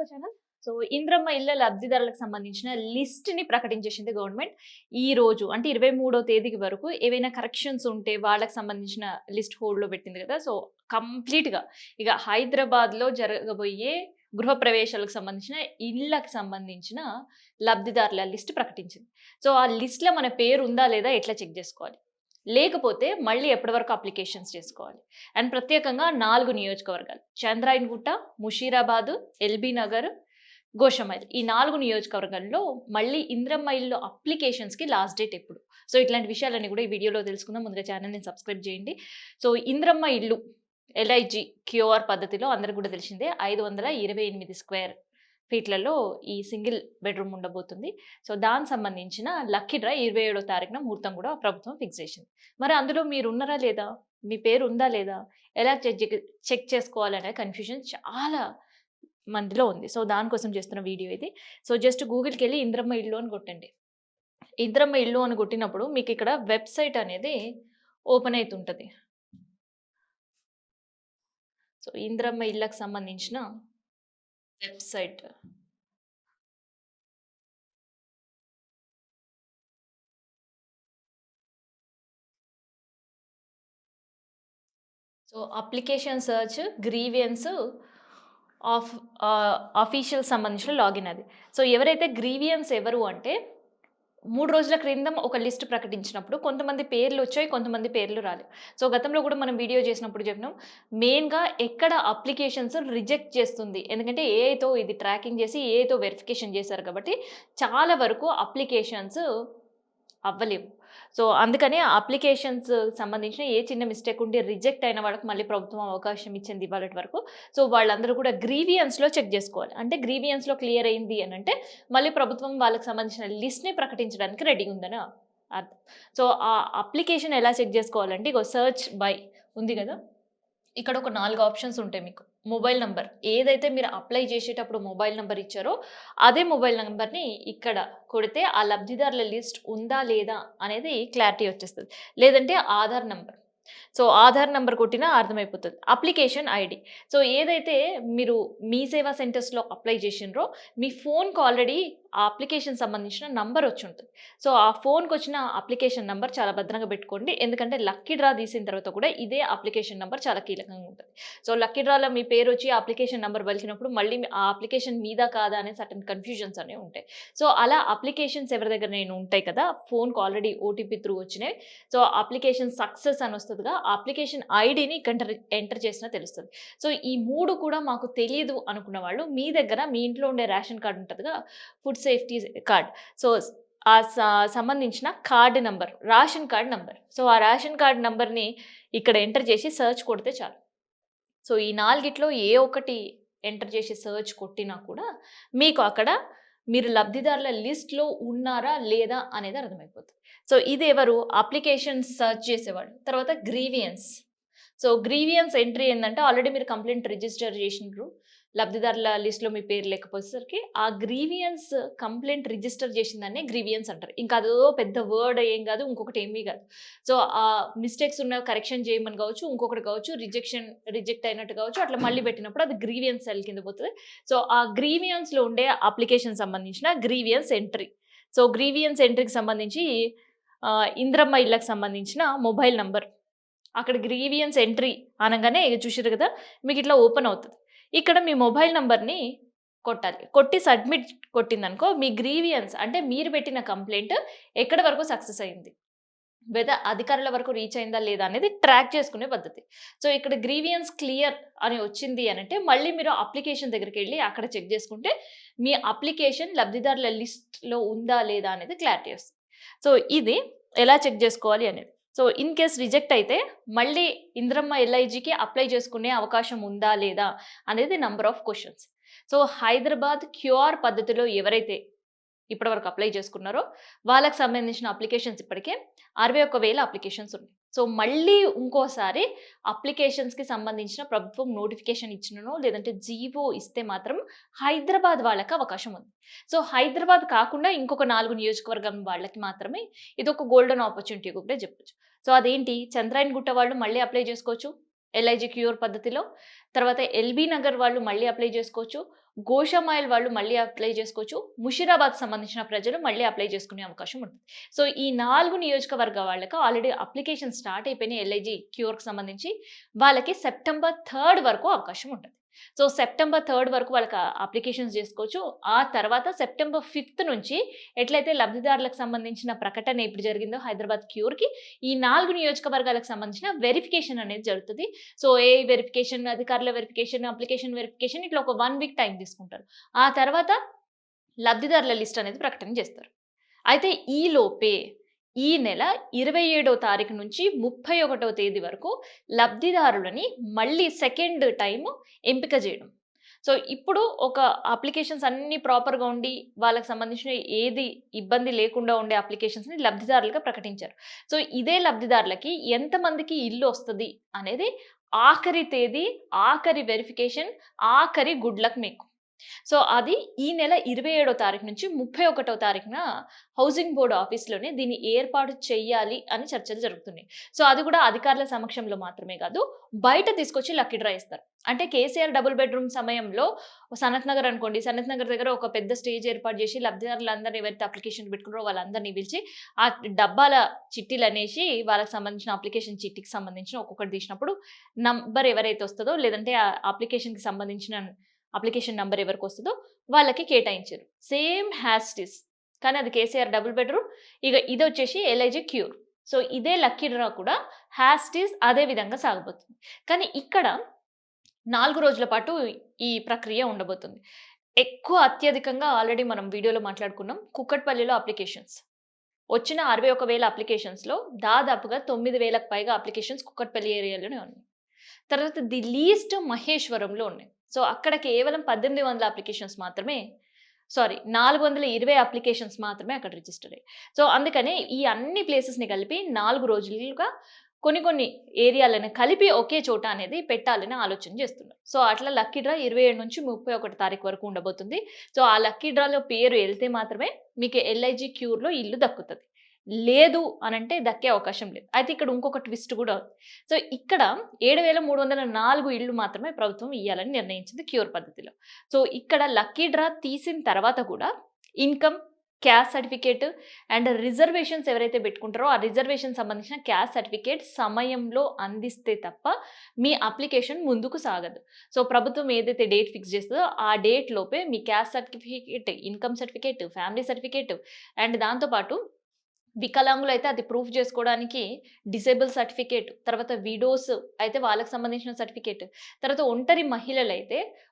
Our channel. So, Indiramma ఇళ్ల లబ్ధిదారులకు సంబంధించిన లిస్ట్‌ని ప్రకటించేసింది గవర్నమెంట్. ఈ రోజు అంటే 23వ తేదీకి వరకు ఏవైనా కరెక్షన్స్ ఉంటే వాళ్ళకి సంబంధించిన లిస్ట్ హోల్డ్‌లో పెట్టింది కదా! సో, కంప్లీట్‌గా ఇగ హైదరాబాద్‌లో జరగబోయే గృహప్రవేశాలకు సంబంధించిన ఇళ్ళకి సంబంధించిన లబ్ధిదారుల లిస్ట్ ప్రకటించింది. సో, ఆ లిస్ట్‌లో మన పేరు ఉందా లేదా ఎట్లా చెక్ జేసుకోవాలి? లేకపోతే మళ్ళీ ఎప్పటి వరకు అప్లికేషన్స్ చేసుకోవాలి? అండ్ ప్రత్యేకంగా 4 నియోజకవర్గాలు చంద్రాయణగుట్ట, ముషీరాబాదు, ఎల్బీ నగర్, గోషామైల్ ఈ 4 నియోజకవర్గాల్లో మళ్ళీ ఇందిరమ్మ ఇల్లు అప్లికేషన్స్‌కి లాస్ట్ డేట్ ఎప్పుడు? సో, ఇట్లాంటి విషయాలన్నీ కూడా ఈ వీడియోలో తెలుసుకుందాం. ముందుగా ఛానెల్‌ని సబ్స్క్రైబ్ చేయండి. సో, ఇందిరమ్మ ఇల్లు ఎల్ఐజీ క్యూఆర్ పద్ధతిలో అందరికి కూడా తెలిసిందే 528 స్క్వేర్ ఫీట్లలో ఈ సింగిల్ బెడ్‌రూమ్ ఉండబోతుంది. సో, దానికి సంబంధించిన లక్కీ డ్రా 27వ తారీఖున ముహూర్తం కూడా ప్రభుత్వం ఫిక్స్ చేసింది. మరి అందులో మీరున్నారా లేదా? మీ పేరు ఉందా లేదా? ఎలా చెక్ చేసుకోవాలనే కన్‌ఫ్యూజన్ చాలా మందిలో ఉంది. సో, దానికోసం చేస్తున్న వీడియో ఇది. సో, జస్ట్ గూగుల్‌కెళ్ళి ఇందిరమ్మ ఇల్లు అని కొట్టండి. ఇందిరమ్మ ఇల్లు అని కొట్టినప్పుడు మీకిక్కడ వెబ్‌సైట్ అనేది ఓపెన్ అయితుంటది. సో, ఇందిరమ్మ ఇళ్ళకి సంబంధించిన website. So, application search, grievance of official సంబంధించిన లాగిన్ అది. సో, ఎవరైతే గ్రీవియన్స్ ఎవరు అంటే 3 రోజుల క్రితం ఒక లిస్ట్ ప్రకటించినప్పుడు కొంతమంది పేర్లొచ్చాయి, కొంతమంది పేర్లు రాలేదు. సో, గతంలో కూడా మనం వీడియో చేసినప్పుడు చెప్పినాం. మెయిన్‌గా ఎక్కడ అప్లికేషన్స్ రిజెక్ట్ చేస్తుంది. ఎందుకంటే ఏఐతో ఇది ట్రాకింగ్ చేసి ఏఐతో వెరిఫికేషన్ చేశారు కాబట్టి చాలా వరకు అప్లికేషన్స్ అవ్వలేవు. సో, అందుకని అప్లికేషన్స్ సంబంధించిన ఏ చిన్న మిస్టేక్ ఉండి రిజెక్ట్ అయిన వాళ్ళకి మళ్ళీ ప్రభుత్వం అవకాశం ఇచ్చింది ఇవాళటి వరకు. సో, వాళ్ళందరూ కూడా గ్రీవియన్స్‌లో చెక్ జేసుకోవాలి. అంటే గ్రీవియన్స్‌లో క్లియర్ అయింది అనంటే మళ్ళీ ప్రభుత్వం వాళ్ళకి సంబంధించిన లిస్ట్‌ని ప్రకటించడానికి రెడీగా ఉందని అర్థం. సో, ఆ అప్లికేషన్ ఎలా చెక్ జేసుకోవాలంటే ఇగో సెర్చ్ బై ఉంది గదా! ఇక్కడ ఒక 4 ఆప్షన్స్ ఉంటాయి మీకు. మొబైల్ నంబర్ ఏదైతే మీరు అప్లై చేసేటప్పుడు మొబైల్ నంబర్ ఇచ్చారో, అదే మొబైల్ నంబర్‌ని ఇక్కడ కొడితే ఆ లబ్ధిదారుల లిస్ట్ ఉందా? లేదా? అనేది క్లారిటీ వచ్చేస్తది. లేదంటే Aadhaar number. So, Aadhaar number కొట్టినా అర్థమైపోతది. Application ID. సో, ఏదైతే మీరు మీ సేవా సెంటర్స్‌లో అప్లై చేసిండ్రో, మీ ఫోన్‌కి ఆల్రెడీ ఆ అప్లికేషన్ సంబంధించిన నంబర్ వచ్చుంటది. సో, ఆ ఫోన్‌కొచ్చిన అప్లికేషన్ నంబర్ చాలా భద్రంగా పెట్టుకోండి. ఎందుకంటే లక్కీ డ్రా తీసిన తర్వాత కూడా ఇదే అప్లికేషన్ నంబర్ చాలా కీలకంగా ఉంటది. సో, లక్కీ డ్రాలో మీ పేరొచ్చి ఆ అప్లికేషన్ నంబర్ పలికినప్పుడు మళ్ళీ ఆ అప్లికేషన్ మీదా కాదా అనే సర్టెన్ కన్‌ఫ్యూజన్స్ అనేవి ఉంటాయి. సో, అలా అప్లికేషన్స్ ఎవరి దగ్గరైనా ఉంటాయి కదా! ఫోన్‌కి ఆల్రెడీ ఓటీపీ త్రూ వచ్చినాయి. సో, అప్లికేషన్ సక్సెస్ అని వస్తదిగా, ఆ అప్లికేషన్ ఐడీని ఎంటర్ చేసినా తెలుస్తది. సో, ఈ 3 కూడా మాకు తెలీదు అనుకున్న వాళ్ళు మీ దగ్గర మీ ఇంట్లో ఉండే రేషన్ కార్డ్ ఉంటదిగా, ఫుడ్ సేఫ్టీ కార్డ్. సో, ఆ సంబంధించిన card number, ration card number. So, ఆ రేషన్ కార్డ్ నంబర్‌ని ఇక్కడ ఎంటర్ చేసి సెర్చ్ కొడితే చాలు. సో, ఈ 4 ఏ ఒక్కటి ఎంటర్ చేసి సెర్చ్ కొట్టినా కూడా మీకు అక్కడ మీరు లబ్ధిదారుల లిస్ట్‌లో ఉన్నారా? లేదా? అనేది అర్థమైపోతది. సో, ఇదెవరు? అప్లికేషన్స్ సెర్చ్ చేసేవాడు. తర్వాత గ్రీవియన్స్. సో, గ్రీవియన్స్ ఎంట్రీ ఏందంటే ఆల్రెడీ మీరు కంప్లెయింట్ రిజిస్టర్ చేసిండ్రు. లబ్ధిదారుల లిస్ట్‌లో మీ పేరు లేకపోయేసరికి ఆ గ్రీవియన్స్ కంప్లెయింట్ రిజిస్టర్ చేసిందాన్నే గ్రీవియన్స్ అంటారు. ఇంకా అదేదో పెద్ద వర్డ్ ఏం గాదు. ఇంకొకటి ఏమీ గాదు. సో, మిస్టేక్స్ ఉన్న కరెక్షన్ చేయమని గావచ్చు, ఇంకొకటి గావచ్చు, రిజెక్ట్ అయినట్టు గావచ్చు, అట్లా మళ్ళీ పెట్టినప్పుడు అది గ్రీవియన్స్ సెల్ కింద పోతది. సో, ఆ గ్రీవియన్స్‌లో ఉండే అప్లికేషన్ సంబంధించిన గ్రీవియన్స్ ఎంట్రీ. సో, గ్రీవియన్స్ ఎంట్రీకి సంబంధించి ఇందిరమ్మ ఇళ్ళకి సంబంధించిన మొబైల్ నంబర్. అక్కడ గ్రీవియన్స్ ఎంట్రీ అనంగానే ఇగ చూషిర్రు గదా! మీకిట్లా ఓపెన్ అవుతది. ఇక్కడ మీ మొబైల్ నంబర్‌ని కొట్టాలి. కొట్టి సబ్మిట్ కొట్టిందనుకో మీ గ్రీవియన్స్ అంటే మీరు పెట్టిన కంప్లెయింట్ ఎక్కడి వరకు సక్సెస్ అయింది. అధికారుల వరకు రీచ్ అయిందా లేదా అనేది ట్రాక్ చేసుకునే పద్ధతి. సో, ఇక్కడ గ్రీవియన్స్ క్లియర్ అని వచ్చింది అనంటే మళ్ళీ మీరు అప్లికేషన్ దగ్గరికెళ్లి అక్కడ చెక్ చేసుకుంటే మీ అప్లికేషన్ లబ్ధిదారుల లిస్ట్‌లో ఉందా లేదా అనేది క్లారిటీ వస్తది. సో, ఇది ఎలా చెక్ చేసుకోవాలి అనేది. సో, ఇన్ కేస్ రిజెక్ట్ అయితే మళ్ళీ ఇందిరమ్మ ఎల్ఐజీకి అప్లై చేసుకునే అవకాశం ఉందా? లేదా? అనేది number of questions. So, Hyderabad QR పద్ధతిలో ఎవరైతే ఇప్పటివరకు అప్లై చేసుకున్నారో వాళ్ళకి సంబంధించిన అప్లికేషన్స్ ఇప్పటికే 61,000 అప్లికేషన్స్ ఉన్నాయి. సో, మళ్ళీ ఇంకోసారి అప్లికేషన్స్‌కి సంబంధించిన ప్రభుత్వం నోటిఫికేషన్ ఇచ్చిననో లేదంటే జీవో ఇస్తే మాత్రం హైదరాబాద్ వాళ్ళకి అవకాశం ఉంది. సో, హైదరాబాద్ కాకుండా ఇంకొక 4 నియోజకవర్గం వాళ్ళకి మాత్రమే ఇదొక గోల్డెన్ ఆపర్చునిటీ ఒకటే చెప్పొచ్చు. సో, అదేంటి చంద్రాయణగుట్ట వాళ్ళు మళ్ళీ అప్లై చేసుకోవచ్చు. ఎల్ఐజీ క్యూర్ పద్ధతిలో. తర్వాత ఎల్బీ నగర్ వాళ్ళు మళ్ళీ అప్లై చేసుకోవచ్చు. గోషామాయిల్ వాళ్ళు మళ్ళీ అప్లై చేసుకోవచ్చు. ముషీరాబాద్ సంబంధించిన ప్రజలు మళ్ళీ అప్లై చేసుకునే అవకాశం ఉంటుంది. సో, ఈ 4 నియోజకవర్గ వాళ్ళకి ఆల్రెడీ అప్లికేషన్ స్టార్ట్ అయిపోయినాయి ఎల్ఐజీ క్యూర్‌కి సంబంధించి. వాళ్ళకి సెప్టెంబర్ 3 వరకు అవకాశం ఉంటుంది. సో, సెప్టెంబర్ 3 వరకు వాళ్ళకి అప్లికేషన్స్ చేసుకోవచ్చు. ఆ తర్వాత సెప్టెంబర్ 5 నుంచి ఎట్లయితే లబ్ధిదారులకు సంబంధించిన ప్రకటన ఇప్పుడు జరిగిందో హైదరాబాద్ క్యూర్‌కి, ఈ 4 నియోజకవర్గాలకు సంబంధించిన వెరిఫికేషన్ అనేది జరుగుతది. సో, వెరిఫికేషన్, అధికారుల వెరిఫికేషన్, అప్లికేషన్ వెరిఫికేషన్ ఇట్లా ఒక 1 వీక్ టైం తీసుకుంటారు. ఆ తర్వాత లబ్ధిదారుల లిస్ట్ అనేది ప్రకటన చేస్తారు. అయితే ఈలోపే ఈ నెల 27వ తారీఖు నుంచి 31వ తేదీ వరకు లబ్ధిదారులని మళ్ళీ సెకండ్ టైమ్ ఎంపిక చేయడం. సో, ఇప్పుడు ఒక అప్లికేషన్స్ అన్నీ ప్రాపర్‌గా ఉండి, వాళ్ళకి సంబంధించిన ఏది ఇబ్బంది లేకుండా ఉండే అప్లికేషన్స్‌ని లబ్ధిదారులుగా ప్రకటించారు. సో, ఇదే లబ్ధిదారులకి ఎంతమందికి ఇల్లు వస్తది అనేది ఆఖరి తేదీ, ఆఖరి వెరిఫికేషన్, ఆఖరి గుడ్ లక్ మీకు. సో, అది ఈ నెల 27వ తారీఖు నుంచి 31వ తారీఖున హౌసింగ్ బోర్డ్ ఆఫీస్‌లోనే దీన్ని ఏర్పాటు చెయ్యాలి అని చర్చలు జరుగుతున్నాయి. సో, అది కూడా అధికారుల సమక్షంలో మాత్రమే కాదు, బయట తీసుకొచ్చి లక్కీ డ్రా ఇస్తారు. అంటే కేసీఆర్ డబుల్ బెడ్‌రూమ్ సమయంలో సనత్ నగర్ అనుకోండి, సనత్ నగర్ దగ్గర ఒక పెద్ద స్టేజ్ ఏర్పాటు చేసి లబ్ధిదారులందరిని ఎవరైతే అప్లికేషన్ పెట్టుకున్నారో వాళ్ళందరిని పిలిచి ఆ డబ్బాల చిట్టీలనేసి వాళ్ళకి సంబంధించిన అప్లికేషన్ చిట్టీకి సంబంధించిన ఒక్కొక్కటి తీసినప్పుడు నంబర్ ఎవరైతే వస్తదో లేదంటే ఆ అప్లికేషన్‌కి సంబంధించిన అప్లికేషన్ నంబర్ ఎవరికొస్తదో వాళ్ళకి కేటాయించారు. Same as it is. కానీ అది కేసీఆర్ డబుల్ బెడ్‌రూమ్. ఇగ ఇదొచ్చేసి ఎల్ఐజీ క్యూర్. సో, ఇదే లక్కీ డ్రా కూడా యాజ్ ఇట్ ఈస్ అదే విధంగా సాగబోతుంది. కానీ ఇక్కడ 4 రోజుల పాటు ఈ ప్రక్రియ ఉండబోతుంది. ఎక్కువ అత్యధికంగా ఆల్రెడీ మనం వీడియోలో మాట్లాడుకున్నాం. కుక్కట్పల్లిలో అప్లికేషన్స్. వచ్చిన 61,000 అప్లికేషన్స్‌లో దాదాపుగా 9,000కి పైగా అప్లికేషన్స్ కుక్కట్పల్లి ఏరియాలోనే ఉన్నాయి. తర్వాత ది లీస్ట్ మహేశ్వరంలో ఉన్నాయి. సో, అక్కడ కేవలం 1800 అప్లికేషన్స్ మాత్రమే 420 అప్లికేషన్స్ మాత్రమే అక్కడ రిజిస్టర్ అయ్యాయి. సో, అందుకనే ఈ అన్ని ప్లేసెస్‌ని కలిపి 4 రోజులుగా కొన్ని ఏరియాలను కలిపి ఒకే చోట అనేది పెట్టాలని ఆలోచన చేస్తున్నారు. సో, అట్లా లక్కీ డ్రా 27 నుంచి 31 తారీఖు వరకు ఉండబోతుంది. సో, ఆ లక్కీ డ్రాలో పేరు ఎళ్తే మాత్రమే మీకు ఎల్ఐజీ క్యూర్‌లో ఇల్లు దక్కుతది. లేదు అనంటే దక్కే అవకాశం లేదు. అయితే ఇక్కడ ఇంకొక ట్విస్ట్ కూడా ఉంది. సో, ఇక్కడ 7,304 ఇళ్ళు మాత్రమే ప్రభుత్వం ఇయ్యాలని నిర్ణయించింది క్యూర్ పద్ధతిలో. సో, ఇక్కడ లక్కీ డ్రా తీసిన తర్వాత కూడా income, caste certificate and reservations ఎవరైతే పెట్టుకుంటారో ఆ రిజర్వేషన్ సంబంధించిన క్యాస్ట్ సర్టిఫికేట్ సమయంలో అందిస్తే తప్ప మీ అప్లికేషన్ ముందుకు సాగదు. సో, ప్రభుత్వం ఏదైతే డేట్ ఫిక్స్ చేస్తదో ఆ డేట్ లోపే మీ caste certificate, income certificate, family certificate and దాంతో పాటు వికలాంగులైతే అది ప్రూఫ్ చేసుకోవడానికి డిసేబుల్ సర్టిఫికేట్, తర్వాత విడోస్ అయితే వాళ్ళకి సంబంధించిన సర్టిఫికేట్, తర్వాత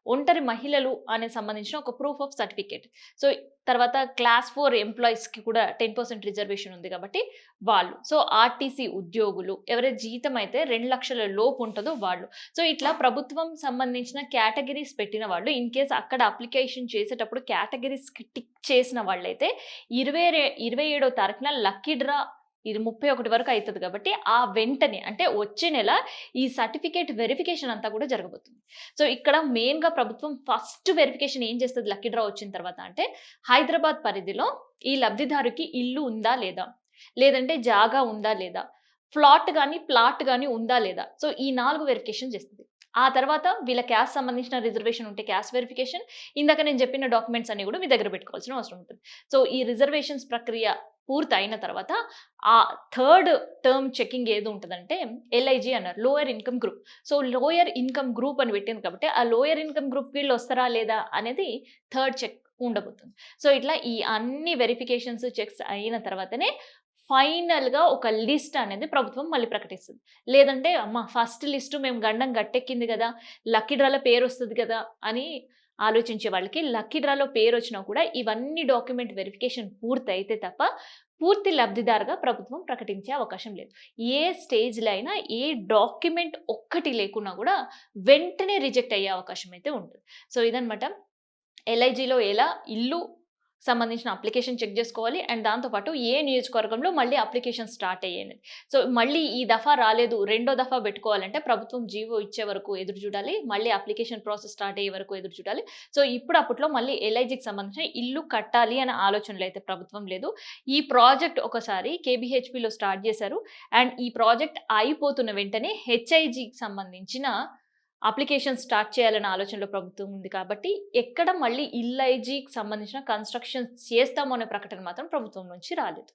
ఒంటరి మహిళలు అనే సంబంధించిన ఒక ప్రూఫ్ ఆఫ్ సర్టిఫికేట్. సో, తర్వాత క్లాస్ 4 ఎంప్లాయీస్‌కి కూడా 10% రిజర్వేషన్ ఉంది కాబట్టి వాళ్ళు. సో, ఆర్టీసీ ఉద్యోగులు ఎవరైతే జీతం అయితే 2,00,000 లోపు ఉంటదో వాళ్ళు. సో, ఇట్లా ప్రభుత్వం సంబంధించిన కేటగిరీస్ పెట్టిన వాళ్ళు ఇన్ కేస్ అక్కడ అప్లికేషన్ చేసేటప్పుడు కేటగిరీస్‌కి టిక్ చేసిన వాళ్ళైతే 27వ తారీఖున లక్కీ డ్రా ఇది 31 వరకు అయితది కాబట్టి ఆ వెంటనే అంటే వచ్చే నెల ఈ సర్టిఫికేట్ వెరిఫికేషన్ అంతా కూడా జరగబోతుంది. సో, ఇక్కడ మెయిన్‌గా ప్రభుత్వం ఫస్ట్ వెరిఫికేషన్ ఏం చేస్తది లక్కీ డ్రా వచ్చిన తర్వాత అంటే హైదరాబాద్ పరిధిలో ఈ లబ్ధిదారుకి ఇల్లు ఉందా లేదా? లేదంటే జాగా ఉందా లేదా? ప్లాట్ గాని ఉందా లేదా? సో, ఈ 4 వెరిఫికేషన్ చేస్తది. ఆ తర్వాత వీళ్ళ క్యాస్ట్ సంబంధించిన రిజర్వేషన్ ఉంటే క్యాస్ట్ వెరిఫికేషన్, ఇందాక నేను చెప్పిన డాక్యుమెంట్స్ అన్ని కూడా మీ దగ్గర పెట్టుకోవాల్సిన అవసరం ఉంటుంది. సో, ఈ రిజర్వేషన్స్ ప్రక్రియ పూర్తయిన తర్వాత ఆ థర్డ్ టర్మ్ చెకింగ్ ఏది ఉంటదంటే ఎల్ఐజీ అన్నారు. Lower income group. So, lower income group అని పెట్టింది కాబట్టి ఆ లోయర్ ఇన్‌కమ్ గ్రూప్ వీళ్ళు వస్తారా లేదా అనేది థర్డ్ చెక్ ఉండబోతుంది. సో, ఇట్లా ఈ అన్ని వెరిఫికేషన్స్, చెక్స్ అయిన తర్వాతనే ఫైనల్‌గా ఒక లిస్ట్ అనేది ప్రభుత్వం మళ్ళీ ప్రకటిస్తది. లేదంటే అమ్మ ఫస్ట్ లిస్ట్ మేము గండం గట్టెక్కింది గదా! లక్కీ డ్రాలో పేరొస్తది గదా! అని ఆలోచించే వాళ్ళకి లక్కీ డ్రాలో పేరొచ్చినా కూడా ఇవన్నీ డాక్యుమెంట్ వెరిఫికేషన్ పూర్తయితే తప్ప పూర్తి లబ్ధిదారుగా ప్రభుత్వం ప్రకటించే అవకాశం లేదు. ఏ స్టేజ్‌లో అయినా ఏ డాక్యుమెంట్ ఒక్కటి లేకున్నా కూడా వెంటనే రిజెక్ట్ అయ్యే అవకాశం అయితే ఉంటది. సో, ఇదనమాట ఎల్ఐజీలో ఎలా ఇల్లు సంబంధించిన అప్లికేషన్ చెక్ జేసుకోవాలి. అండ్ దాంతో పాటు ఏ నియోజకవర్గంలో మళ్ళీ అప్లికేషన్ స్టార్ట్ అయ్యాయనేది. సో, మళ్ళీ ఈ దఫా రాలేదు, రెండో దఫా పెట్టుకోవాలంటే ప్రభుత్వం జీవో ఇచ్చే వరకు ఎదురు చూడాలి. మళ్ళీ అప్లికేషన్ ప్రాసెస్ స్టార్ట్ అయ్యే వరకు ఎదురు చూడాలి. సో, అప్పట్లో మళ్ళీ ఎల్ఐజీకి సంబంధించిన ఇల్లు కట్టాలి అనే ఆలోచనలో అయితే ప్రభుత్వం లేదు. ఈ ప్రాజెక్ట్ ఒకసారి కేబీహెచ్‌పీలో స్టార్ట్ జేశారు. అండ్ ఈ ప్రాజెక్ట్ అయిపోతున్న వెంటనే హెచ్ఐజీకి సంబంధించిన అప్లికేషన్ స్టార్ట్ చేయాలనే ఆలోచనలో ప్రభుత్వం ఉంది కాబట్టి, ఎక్కడ మళ్ళీ ఎల్ఐజీకి సంబంధించిన కన్‌స్ట్రక్షన్స్ చేస్తాము అనే ప్రకటన మాత్రం ప్రభుత్వం నుంచి రాలేదు.